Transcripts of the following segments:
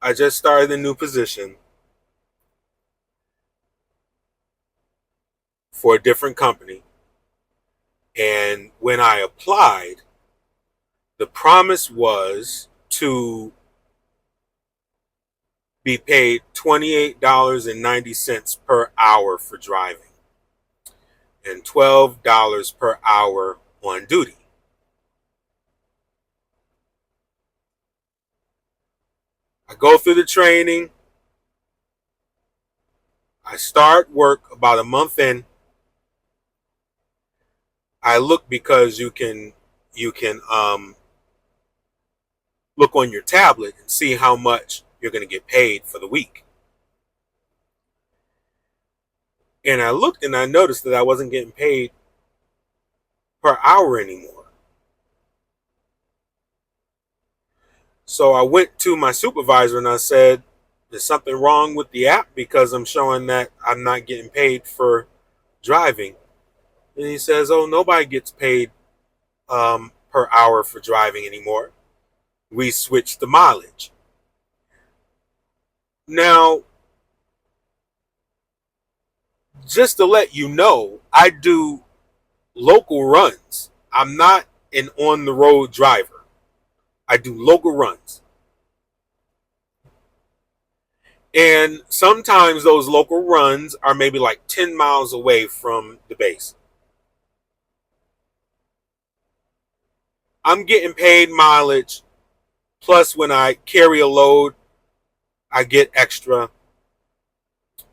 I just started a new position for a different company. And when I applied, the promise was to be paid $28.90 per hour for driving and $12 per hour on duty. I go through the training. I start work about a month in. I look because you can look on your tablet and see how much you're going to get paid for the week. And I looked and I noticed that I wasn't getting paid per hour anymore. So I went to my supervisor and I said, "There's something wrong with the app because I'm showing that I'm not getting paid for driving." And he says, "Oh, nobody gets paid per hour for driving anymore. We switched the mileage." Now, just to let you know, I do local runs. I'm not an on the road driver. I do local runs. And sometimes those local runs are maybe like 10 miles away from the base. I'm getting paid mileage. Plus, when I carry a load, I get extra.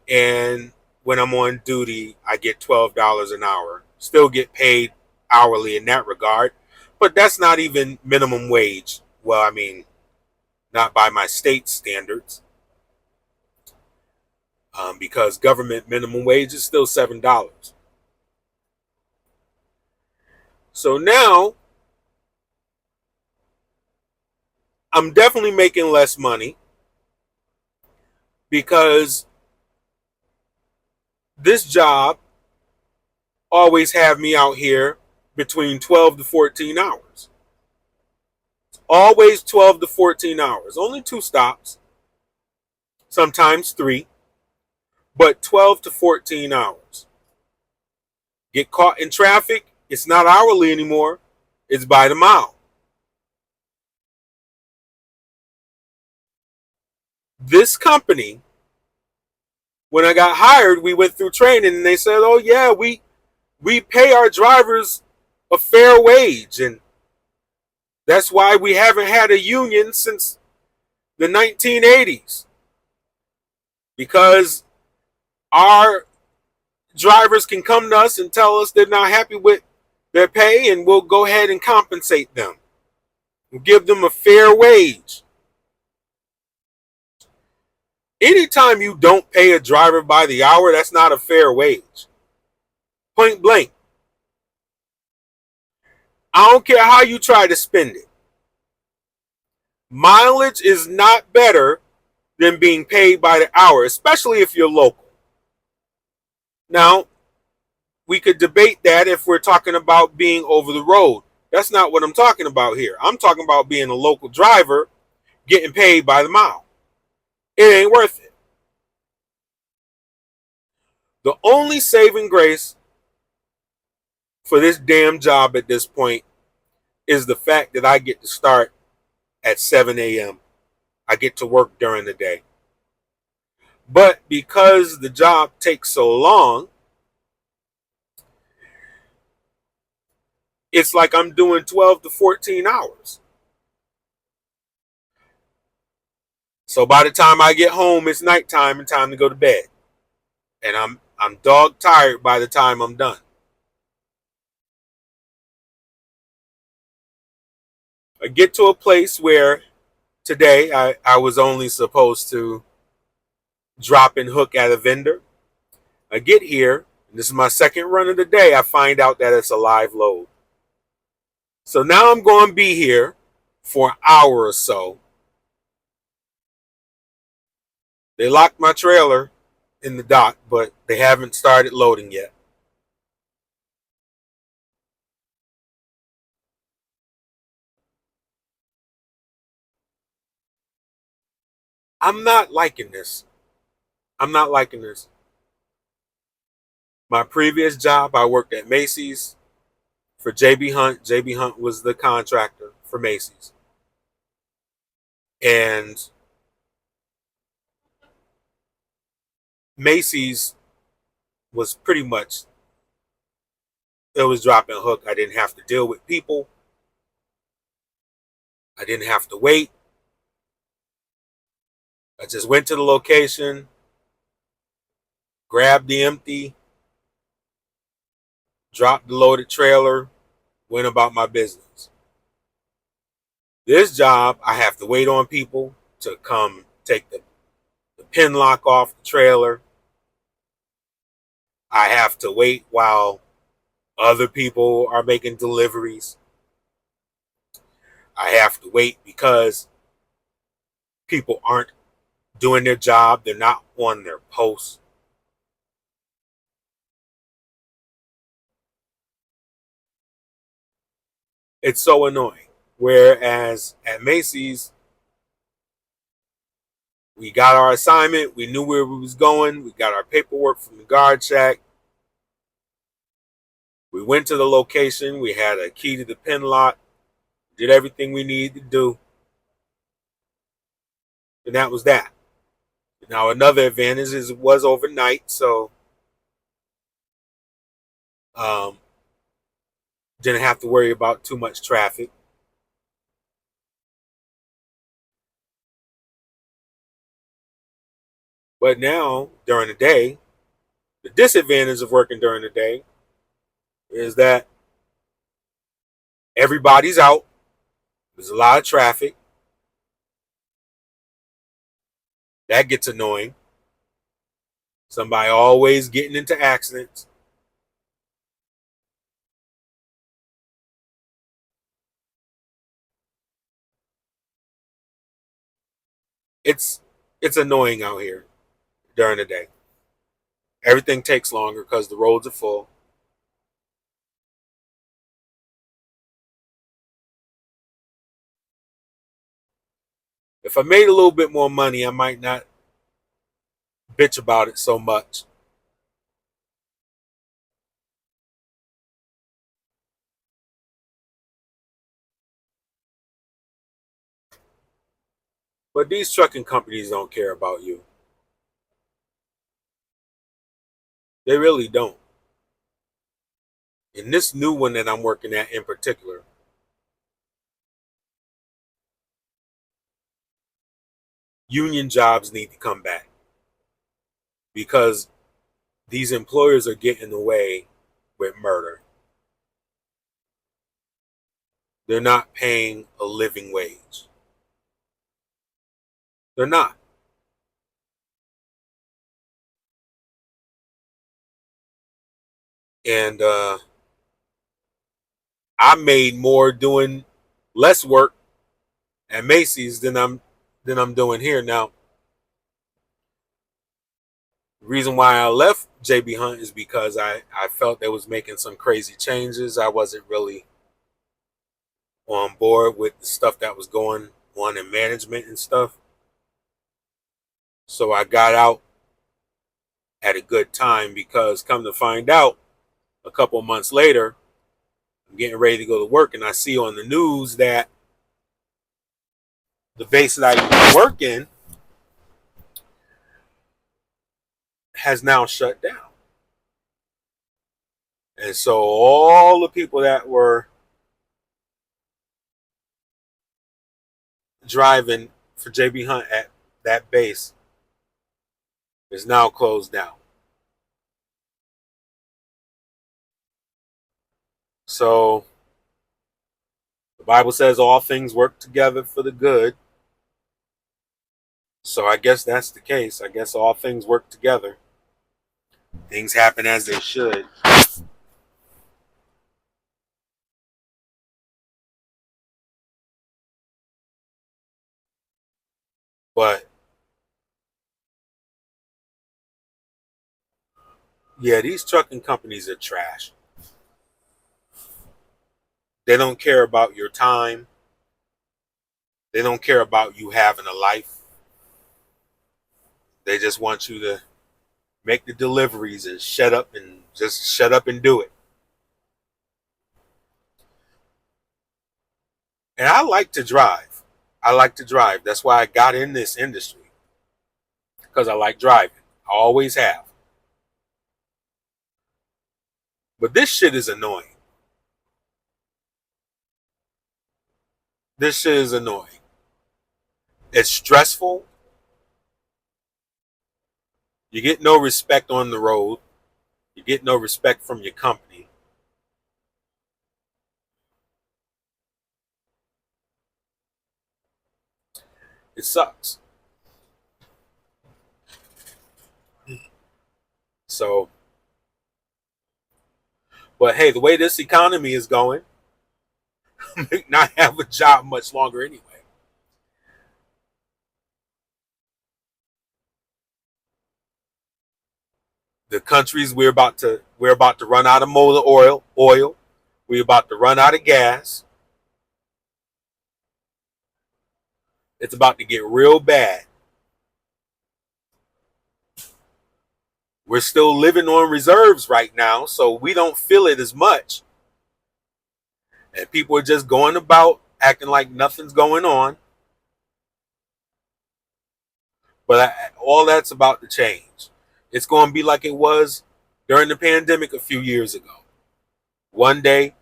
And when I'm on duty, I get $12 an hour. Still get paid hourly in that regard. But that's not even minimum wage. Well, I mean, not by my state standards. Because government minimum wage is still $7. So now I'm definitely making less money because this job always have me out here between 12 to 14 hours. Always 12 to 14 hours. Only 2 stops, sometimes 3, but 12 to 14 hours. Get caught in traffic, it's not hourly anymore, it's by the mile. This company, when I got hired, we went through training and they said, "Oh yeah, we pay our drivers a fair wage, and that's why we haven't had a union since the 1980s, because our drivers can come to us and tell us they're not happy with their pay, and we'll go ahead and compensate them. We'll give them a fair wage." Anytime you don't pay a driver by the hour, that's not a fair wage. Point blank. I don't care how you try to spend it. Mileage is not better than being paid by the hour, especially if you're local. Now, we could debate that if we're talking about being over the road. That's not what I'm talking about here. I'm talking about being a local driver getting paid by the mile. It ain't worth it. The only saving grace for this damn job at this point is the fact that I get to start at 7 a.m. I get to work during the day. But because the job takes so long, it's like I'm doing 12 to 14 hours. So by the time I get home, it's nighttime and time to go to bed. And I'm dog tired by the time I'm done. I get to a place where today I was only supposed to drop and hook at a vendor. I get here, and this is my second run of the day. I find out that it's a live load. So now I'm going to be here for an hour or so. They locked my trailer in the dock, but they haven't started loading yet. I'm not liking this. I'm not liking this. My previous job, I worked at Macy's for JB Hunt. JB Hunt was the contractor for Macy's. And Macy's was pretty much, it was drop and hook. I didn't have to deal with people. I didn't have to wait. I just went to the location, grabbed the empty, dropped the loaded trailer, went about my business. This job, I have to wait on people to come take the pin lock off the trailer. I have to wait while other people are making deliveries. I have to wait because people aren't doing their job. They're not on their posts. It's so annoying. Whereas at Macy's, we got our assignment. We knew where we was going. We got our paperwork from the guard shack. We went to the location. We had a key to the pin lock. Did everything we needed to do. And that was that. Now, another advantage is it was overnight, so didn't have to worry about too much traffic. But now, during the day, the disadvantage of working during the day is that everybody's out. There's a lot of traffic. That gets annoying. Somebody always getting into accidents. It's annoying out here during the day. Everything takes longer because the roads are full. If I made a little bit more money, I might not bitch about it so much. But these trucking companies don't care about you. They really don't. And this new one that I'm working at in particular, union jobs need to come back because these employers are getting away with murder. They're not paying a living wage. They're not. And I made more doing less work at Macy's than I'm doing here now. The reason why I left JB Hunt is because I felt they was making some crazy changes. I wasn't really on board with the stuff that was going on in management and stuff. So I got out at a good time because come to find out, a couple of months later, I'm getting ready to go to work and I see on the news that the base that I used to work in has now shut down. And so all the people that were driving for JB Hunt at that base is now closed down. So the Bible says all things work together for the good. So I guess that's the case. I guess all things work together. Things happen as they should. But yeah, these trucking companies are trash. They don't care about your time. They don't care about you having a life. They just want you to make the deliveries and shut up and do it. And I like to drive. That's why I got in this industry, because I like driving. I always have. But this shit is annoying. It's stressful. You get no respect on the road. You get no respect from your company. It sucks. So, but hey, the way this economy is going, I may not have a job much longer anyway. The countries we're about to run out of motor oil. We're about to run out of gas. It's about to get real bad. We're still living on reserves right now, so we don't feel it as much. And people are just going about acting like nothing's going on. But all that's about to change. It's going to be like it was during the pandemic a few years ago. One day,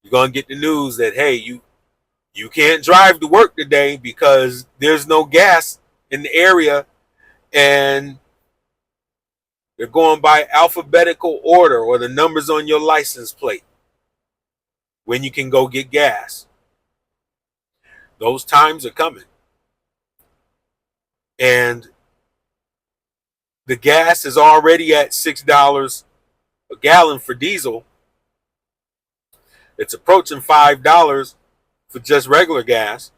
you're going to get the news that, hey, you can't drive to work today because there's no gas in the area, and they're going by alphabetical order or the numbers on your license plate when you can go get gas. Those times are coming. And the gas is already at $6 a gallon for diesel. It's approaching $5 for just regular gas.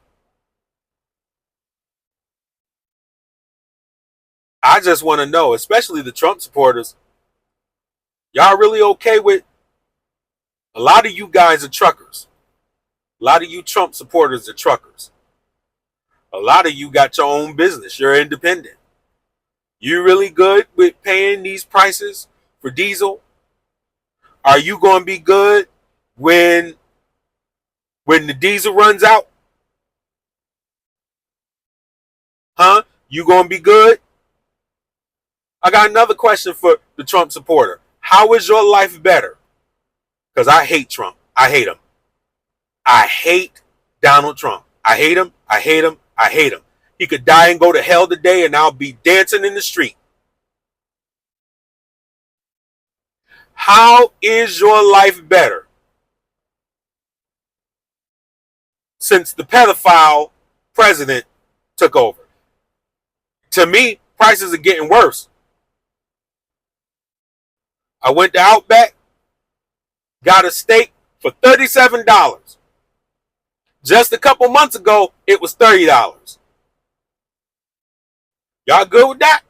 I just want to know, especially the Trump supporters, y'all really okay with, a lot of you guys are truckers. A lot of you Trump supporters are truckers. A lot of you got your own business. You're independent. You really good with paying these prices for diesel? Are you going to be good when the diesel runs out? Huh? You going to be good? I got another question for the Trump supporter. How is your life better? Because I hate Trump. I hate him. I hate Donald Trump. I hate him. I hate him. I hate him. He could die and go to hell today, and I'll be dancing in the street. How is your life better since the pedophile president took over? To me, prices are getting worse. I went to Outback, got a steak for $37. Just a couple months ago, it was $30. Y'all good with that?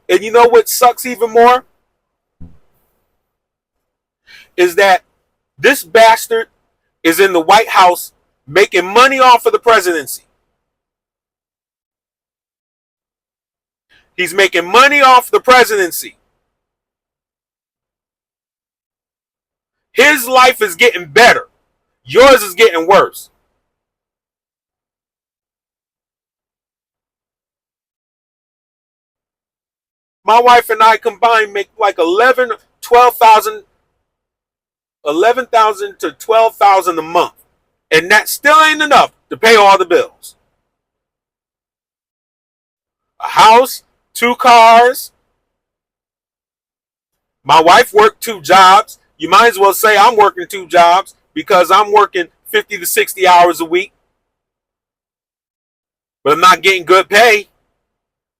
And you know what sucks even more? Is that this bastard is in the White House making money off of the presidency. He's making money off the presidency. His life is getting better. Yours is getting worse. My wife and I combined make like 11,000 to 12,000 a month. And that still ain't enough to pay all the bills. A house, 2 cars. My wife worked 2 jobs. You might as well say I'm working 2 jobs because I'm working 50 to 60 hours a week. But I'm not getting good pay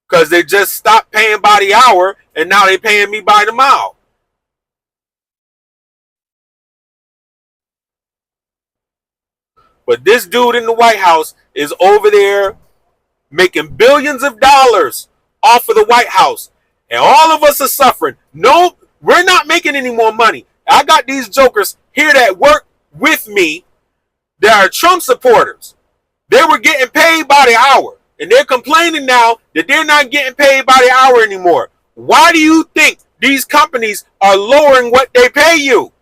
because they just stopped paying by the hour and now they're paying me by the mile. But this dude in the White House is over there making billions of dollars off of the White House. And all of us are suffering. No, we're not making any more money. I got these jokers here that work with me There are Trump supporters. They were getting paid by the hour. And they're complaining now that they're not getting paid by the hour anymore. Why do you think these companies are lowering what they pay you?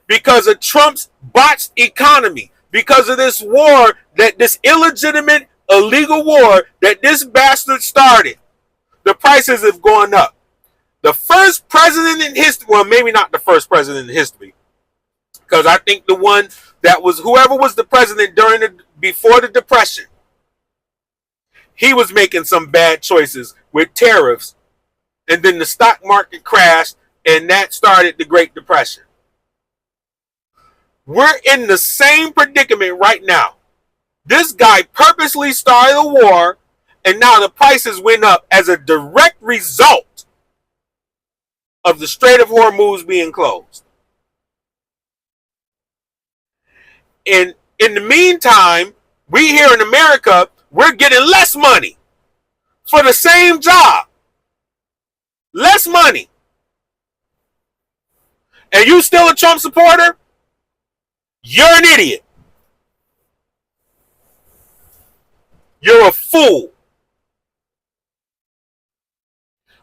Because of Trump's botched economy. Because of this war, that this illegitimate, illegal war that this bastard started. The prices have gone up. The first president in history, well, maybe not the first president in history, because I think the one that was, whoever was the president before the Depression, he was making some bad choices with tariffs, and then the stock market crashed, and that started the Great Depression. We're in the same predicament right now. This guy purposely started a war, and now the prices went up as a direct result of the Strait of Hormuz being closed. And in the meantime, we here in America, we're getting less money for the same job. Less money. And you still a Trump supporter? You're an idiot. You're a fool.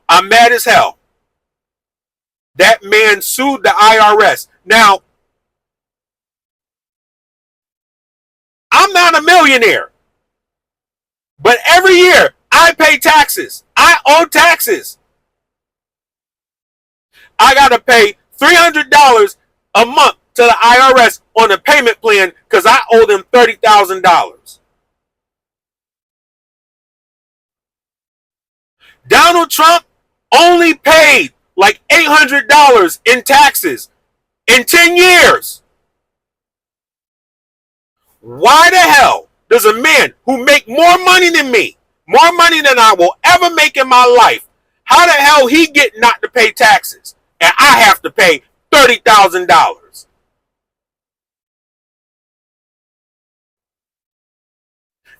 I'm mad as hell. That man sued the IRS. Now, I'm not a millionaire. But every year, I pay taxes. I owe taxes. I got to pay $300 a month to the IRS on a payment plan because I owe them $30,000. Donald Trump only paid like $800 in taxes in 10 years. Why the hell does a man who make more money than me, more money than I will ever make in my life, how the hell he get not to pay taxes and I have to pay $30,000?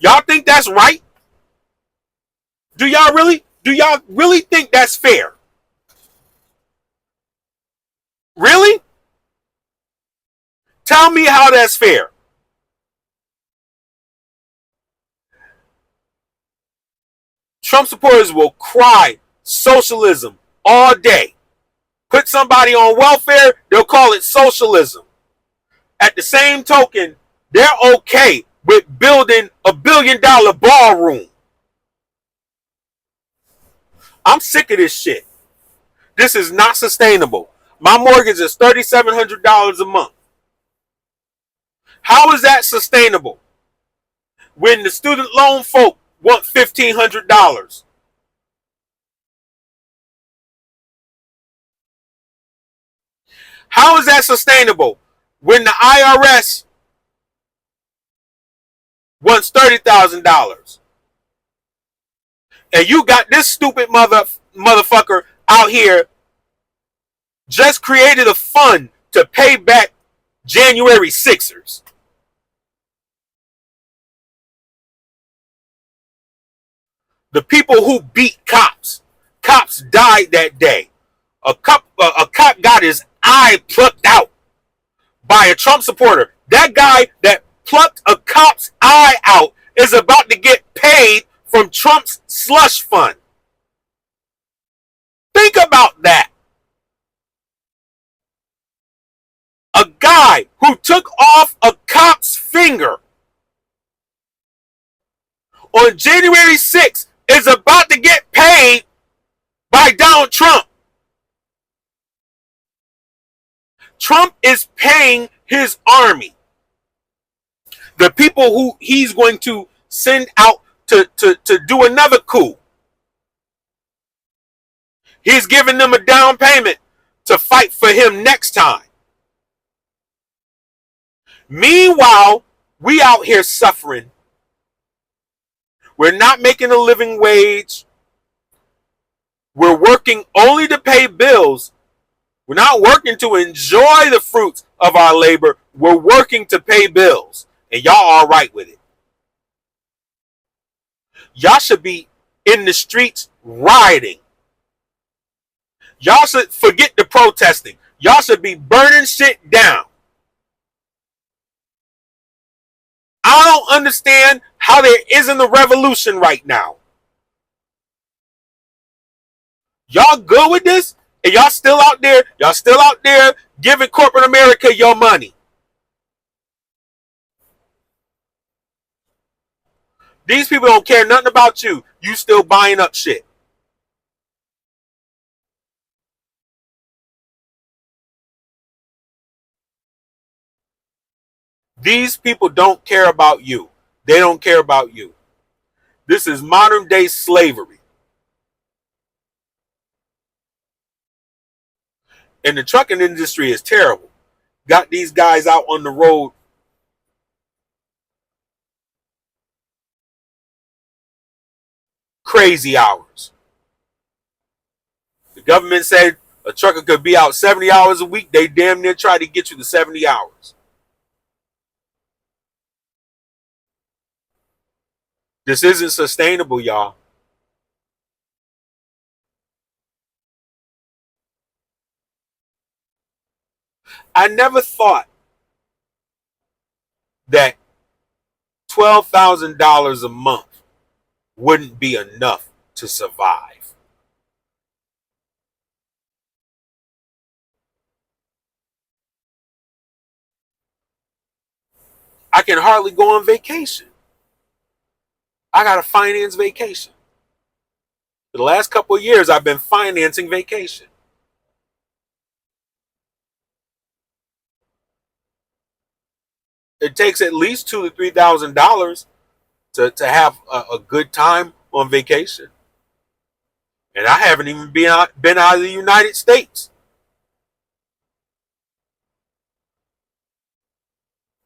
Y'all think that's right? Do y'all really think that's fair? Really? Tell me how that's fair. Trump supporters will cry socialism all day. Put somebody on welfare, they'll call it socialism. At the same token, they're okay with building $1 billion ballroom. I'm sick of this shit. This is not sustainable. My mortgage is $3,700 a month. How is that sustainable when the student loan folk want $1,500? How is that sustainable when the IRS wants $30,000? And you got this stupid motherfucker out here just created a fund to pay back January 6ers. The people who beat cops. Cops died that day. A cop got his eye plucked out by a Trump supporter. That guy that plucked a cop's eye out is about to get paid from Trump's slush fund. Think about that. A guy who took off a cop's finger on January 6th is about to get paid by Donald Trump. Trump is paying his army. The people who he's going to send out to do another coup. He's giving them a down payment to fight for him next time. Meanwhile, we out here suffering. We're not making a living wage. We're working only to pay bills. We're not working to enjoy the fruits of our labor. We're working to pay bills. And y'all all right with it. Y'all should be in the streets rioting. Y'all should forget the protesting. Y'all should be burning shit down. I don't understand how there isn't a revolution right now. Y'all good with this? And y'all still out there? Y'all still out there giving corporate America your money? These people don't care nothing about you. You still buying up shit. These people don't care about you. They don't care about you. This is modern day slavery. And the trucking industry is terrible. Got these guys out on the road crazy hours. The government said a trucker could be out 70 hours a week. They damn near try to get you to 70 hours. This isn't sustainable, y'all. I never thought that $12,000 a month wouldn't be enough to survive. I can hardly go on vacation. I got to finance vacation. For the last couple of years, I've been financing vacation. It takes at least $2,000 to $3,000 to have a good time on vacation. And I haven't even been out of the United States.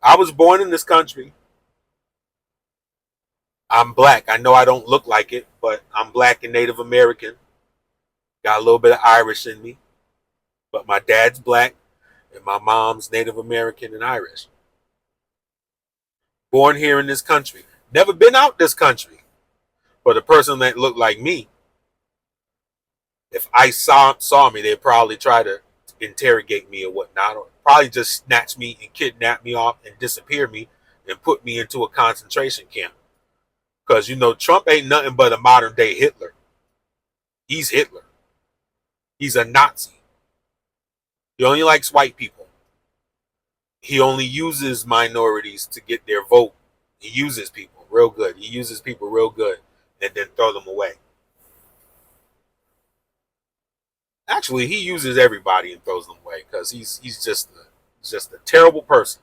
I was born in this country. I'm black. I know I don't look like it, but I'm black and Native American. Got a little bit of Irish in me. But my dad's black and my mom's Native American and Irish. Born here in this country. Never been out this country. But a person that looked like me, if ICE saw me, they'd probably try to interrogate me or whatnot, or probably just snatch me and kidnap me off and disappear me and put me into a concentration camp. Because, you know, Trump ain't nothing but a modern day Hitler. He's Hitler. He's a Nazi. He only likes white people. He only uses minorities to get their vote. He uses people real good. He uses people real good and then throw them away. Actually, he uses everybody and throws them away because he's just a terrible person.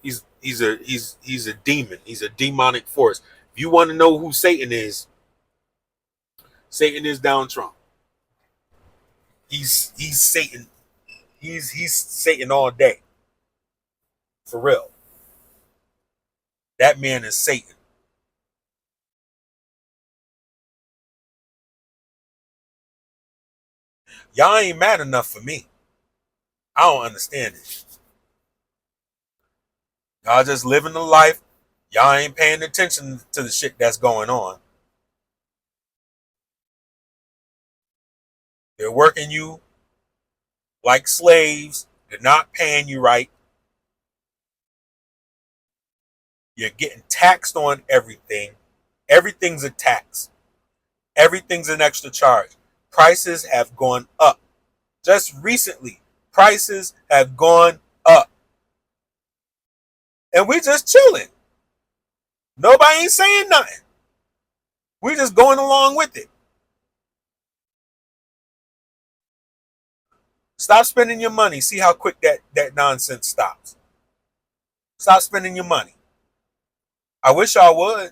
He's a demon. He's a demonic force. If you want to know who Satan is Donald Trump. He's Satan. He's Satan all day. For real. That man is Satan. Y'all ain't mad enough for me. I don't understand it. Y'all just living the life. Y'all ain't paying attention to the shit that's going on. They're working you like slaves. They're not paying you right. You're getting taxed on everything. Everything's a tax. Everything's an extra charge. Prices have gone up. Just recently, prices have gone up. And we're just chilling. Nobody ain't saying nothing. We're just going along with it. Stop spending your money. See how quick that nonsense stops. Stop spending your money. I wish I would.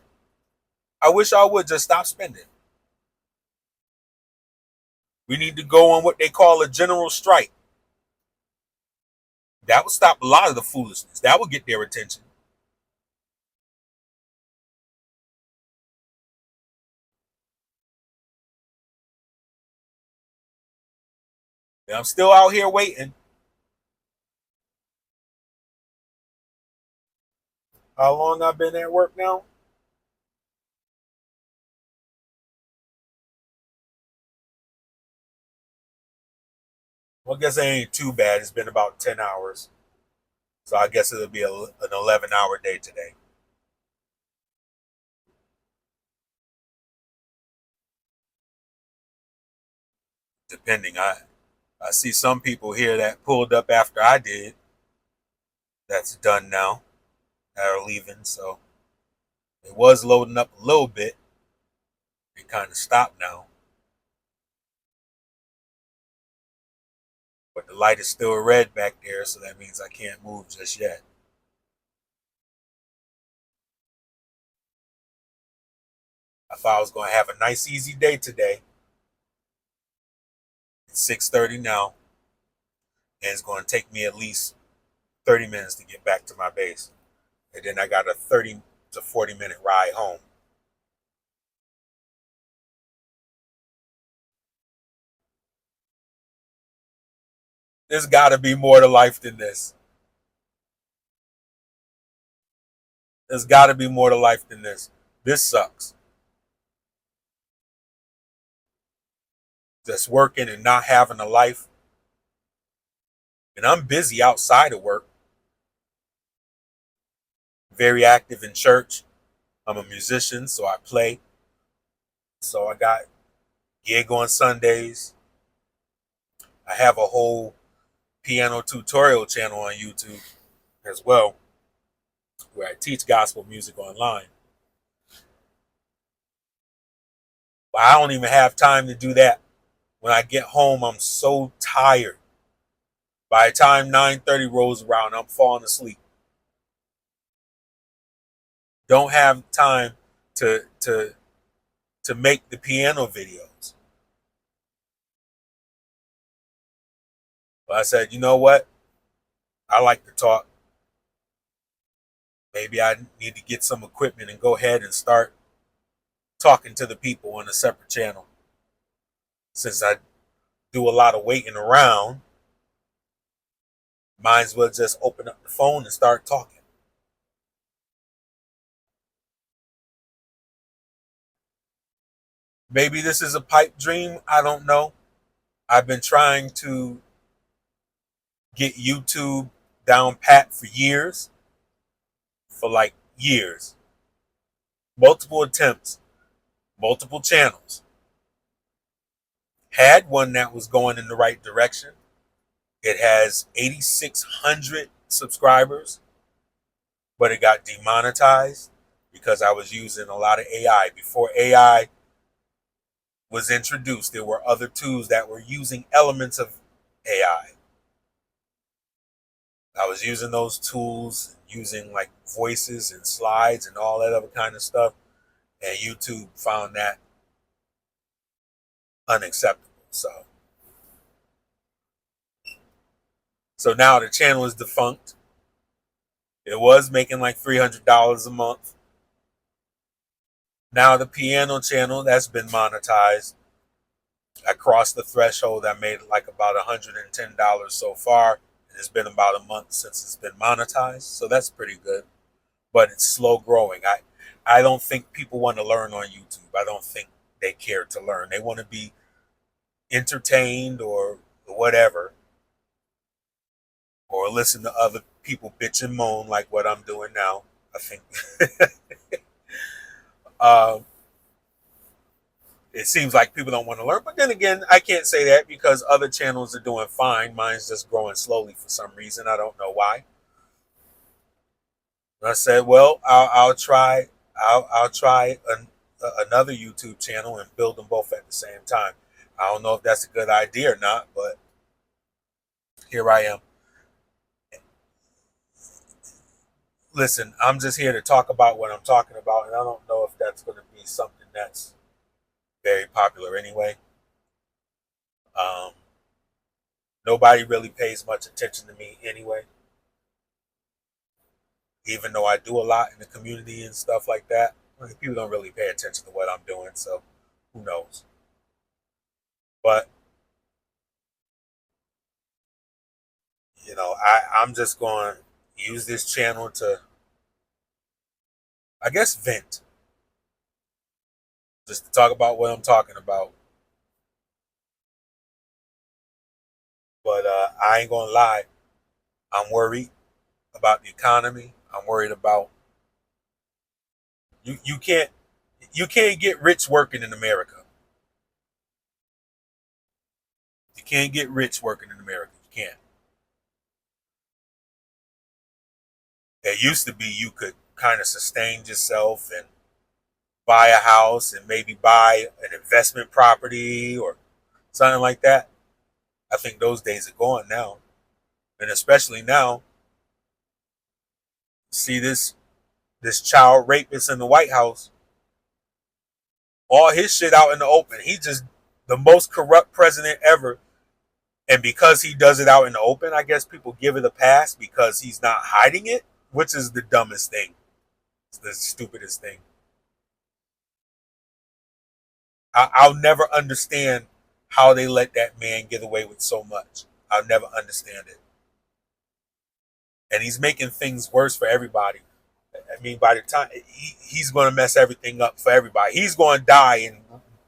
I wish I would just stop spending. We need to go on what they call a general strike. That would stop a lot of the foolishness. That would get their attention. And I'm still out here waiting. How long I've been at work now? Well, I guess it ain't too bad. It's been about 10 hours. So I guess it'll be an 11-hour day today. Depending. I see some people here that pulled up after I did. That's done now. That are leaving. So it was loading up a little bit. It kind of stopped now. But the light is still red back there, so that means I can't move just yet. I thought I was going to have a nice, easy day today. It's 6:30 now, and it's going to take me at least 30 minutes to get back to my base. And then I got a 30 to 40-minute ride home. There's got to be more to life than this. There's got to be more to life than this. This sucks. Just working and not having a life. And I'm busy outside of work. Very active in church. I'm a musician, so I play. So I got gig on Sundays. I have a whole piano tutorial channel on YouTube as well, where I teach gospel music online. But I don't even have time to do that. When I get home, I'm so tired. By the time 9:30 rolls around, I'm falling asleep. Don't have time to make the piano videos. But I said, you know what? I like to talk. Maybe I need to get some equipment and go ahead and start talking to the people on a separate channel. Since I do a lot of waiting around, might as well just open up the phone and start talking. Maybe this is a pipe dream. I don't know. I've been trying to get YouTube down pat for years. For like years. Multiple attempts, multiple channels. Had one that was going in the right direction. It has 8,600 subscribers, but it got demonetized because I was using a lot of AI. Before AI was introduced, there were other tools that were using elements of AI. I was using those tools, using like voices and slides and all that other kind of stuff, and YouTube found that unacceptable. So now the channel is defunct. It was making like $300 a month. Now the piano channel, that's been monetized. I crossed the threshold. I made like about $110 so far. It's been about a month since it's been monetized, so that's pretty good. But it's slow growing. I don't think people want to learn on YouTube. I don't think they care to learn. They want to be entertained or whatever, or listen to other people bitch and moan like what I'm doing now. I think um, it seems like people don't want to learn. But then again, I can't say that because other channels are doing fine. Mine's just growing slowly for some reason. I don't know why. And I said, well, I'll try. I'll try another YouTube channel and build them both at the same time. I don't know if that's a good idea or not, but here I am. Listen, I'm just here to talk about what I'm talking about, and I don't know if that's going to be something that's very popular anyway. Um, Nobody really pays much attention to me anyway, even though I do a lot in the community and stuff like that. People don't really pay attention to what I'm doing, so who knows? But I'm just going to use this channel to, I guess, vent, just to talk about what I'm talking about. But I ain't gonna lie, I'm worried. about the economy. I'm worried about you can't get rich working in America. You can't get rich working in America. You can't. It used to be you could kind of sustain yourself and buy a house and maybe buy an investment property or something like that. I think those days are gone now. And especially now, see this child rapist in the White House, all his shit out in the open. He just the most corrupt president ever. And because he does it out in the open, I guess people give it a pass because he's not hiding it, which is the dumbest thing. It's the stupidest thing. I'll never understand how they let that man get away with so much. I'll never understand it. And he's making things worse for everybody. I mean, by the time he's going to mess everything up for everybody, he's going to die and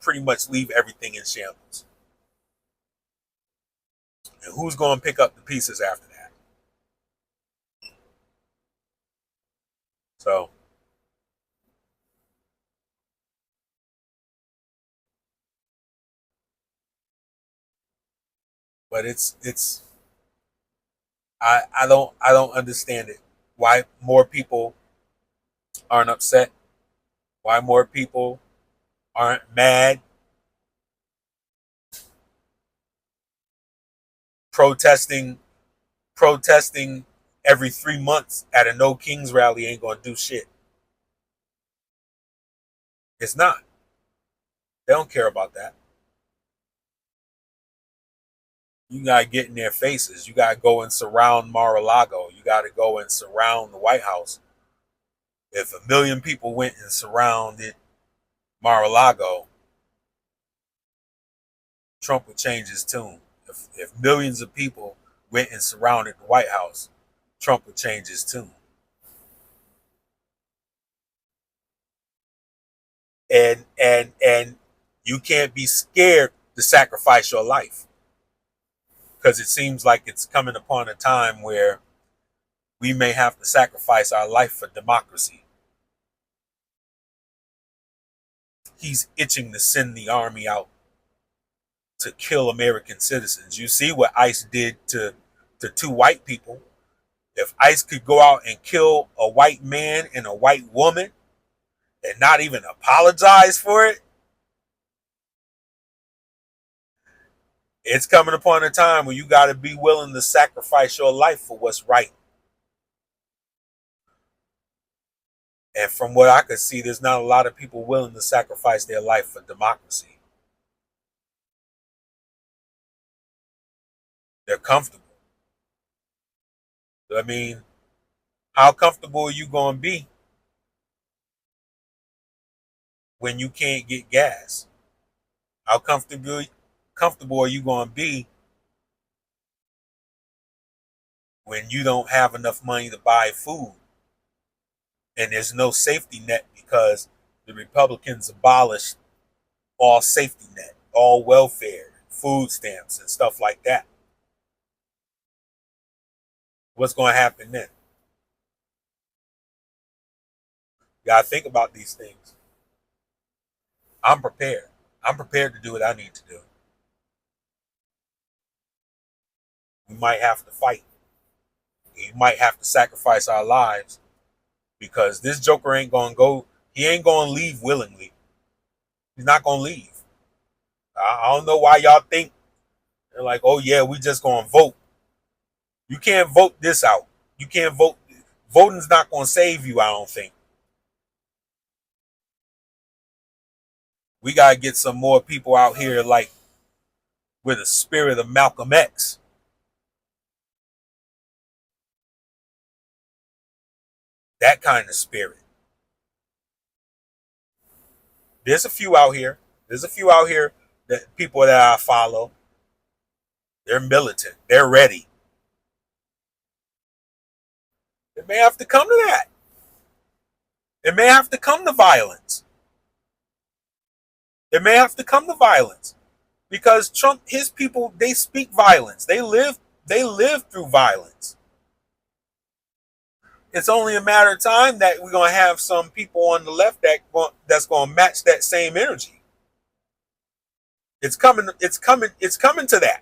pretty much leave everything in shambles. And who's going to pick up the pieces after that? So, but it's I don't understand it. Why more people aren't upset? Why more people aren't mad? Protesting protesting every 3 months at a No Kings rally ain't gonna do shit. It's not. They don't care about that. You gotta get in their faces. You gotta go and surround Mar-a-Lago. You gotta go and surround the White House. If a million people went and surrounded Mar-a-Lago, Trump would change his tune. If millions of people went and surrounded the White House, Trump would change his tune. And you can't be scared to sacrifice your life because it seems like it's coming upon a time where we may have to sacrifice our life for democracy. He's itching to send the army out to kill American citizens. You see what ICE did to two white people. If ICE could go out and kill a white man and a white woman and not even apologize for it, it's coming upon a time where you got to be willing to sacrifice your life for what's right. And from what I could see, there's not a lot of people willing to sacrifice their life for democracy. They're comfortable. I mean, how comfortable are you going to be when you can't get gas? How comfortable are you going to be when you don't have enough money to buy food and there's no safety net because the Republicans abolished all safety net, all welfare, food stamps, and stuff like that? What's going to happen then? You got to think about these things. I'm prepared. I'm prepared to do what I need to do. We might have to fight. We might have to sacrifice our lives because this Joker ain't going to go. He ain't going to leave willingly. He's not going to leave. I don't know why y'all think they're like, oh yeah, we just going to vote. You can't vote this out. You can't vote. Voting's not going to save you, I don't think. We got to get some more people out here like with the spirit of Malcolm X. That kind of spirit. There's a few out here. There's a few out here that people that I follow. They're militant. They're ready. It may have to come to that. It may have to come to violence. It may have to come to violence because Trump, his people, they speak violence. They live through violence. It's only a matter of time that we're gonna have some people on the left that's gonna match that same energy. It's coming. It's coming. It's coming to that.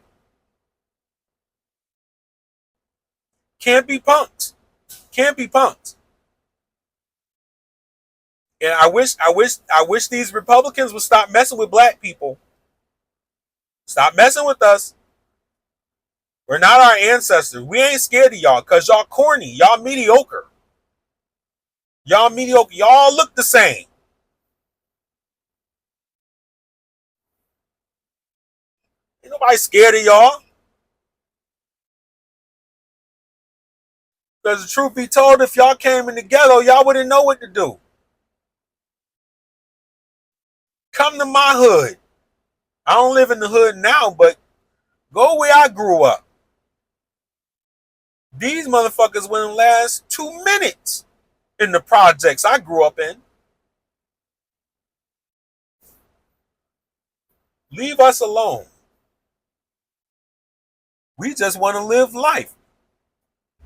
Can't be punks. Can't be punks. And I wish these Republicans would stop messing with black people. Stop messing with us. We're not our ancestors. We ain't scared of y'all because y'all corny. Y'all mediocre. Y'all mediocre. Y'all look the same. Ain't nobody scared of y'all. Because the truth be told, if y'all came in the ghetto, y'all wouldn't know what to do. Come to my hood. I don't live in the hood now, but go where I grew up. These motherfuckers wouldn't last 2 minutes in the projects I grew up in. Leave us alone. We just want to live life.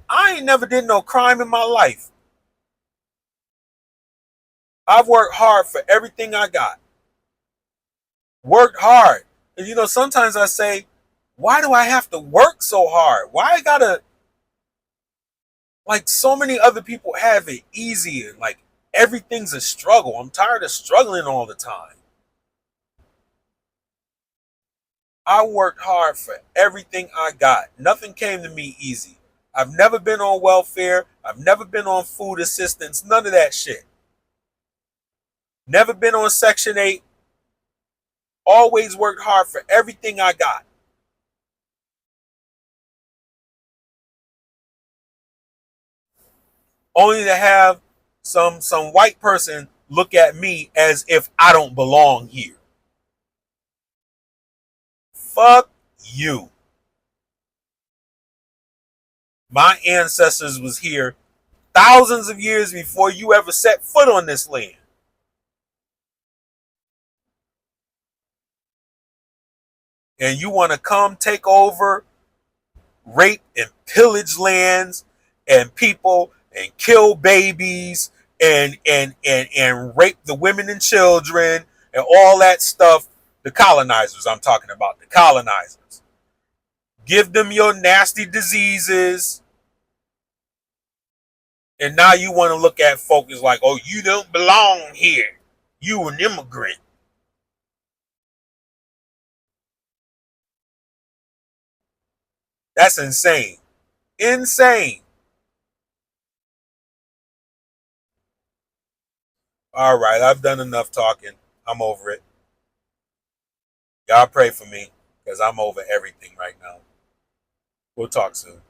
I ain't never did no crime in my life. I've worked hard for everything I got. Worked hard. And sometimes I say, why do I have to work so hard? Why I gotta, like, so many other people have it easy and like everything's a struggle. I'm tired of struggling all the time. I worked hard for everything I got. Nothing came to me easy. I've never been on welfare. I've never been on food assistance. None of that shit. Never been on Section 8. Always worked hard for everything I got. Only to have some white person look at me as if I don't belong here. Fuck you. My ancestors was here thousands of years before you ever set foot on this land. And you want to come take over, rape and pillage lands and people and kill babies and rape the women and children and all that stuff. The colonizers, I'm talking about, the colonizers. Give them your nasty diseases. And now you want to look at folks like, oh, you don't belong here. You an immigrant. That's insane. Insane. All right, I've done enough talking. I'm over it. Y'all pray for me because I'm over everything right now. We'll talk soon.